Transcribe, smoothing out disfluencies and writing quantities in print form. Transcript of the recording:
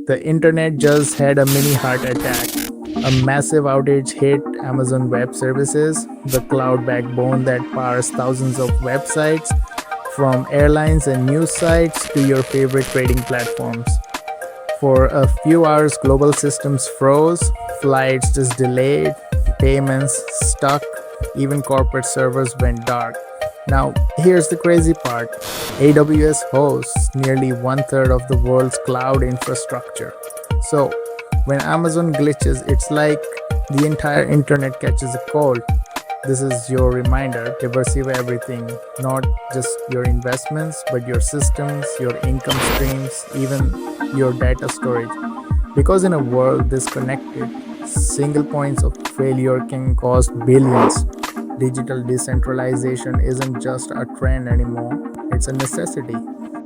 The internet just had a mini heart attack. A massive outage hit Amazon Web Services, the cloud backbone that powers thousands of websites, from airlines and news sites to your favorite trading platforms. For a few hours, global systems froze, flights just delayed, payments stuck, even corporate servers went dark. Now, here's the crazy part: AWS hosts nearly one third of the world's cloud infrastructure. So, when Amazon glitches, it's like the entire internet catches a cold. This is your reminder: diversify everything, not just your investments, but your systems, your income streams, even your data storage. Because in a world this connected, single points of failure can cost billions. Digital decentralization isn't just a trend anymore, it's a necessity.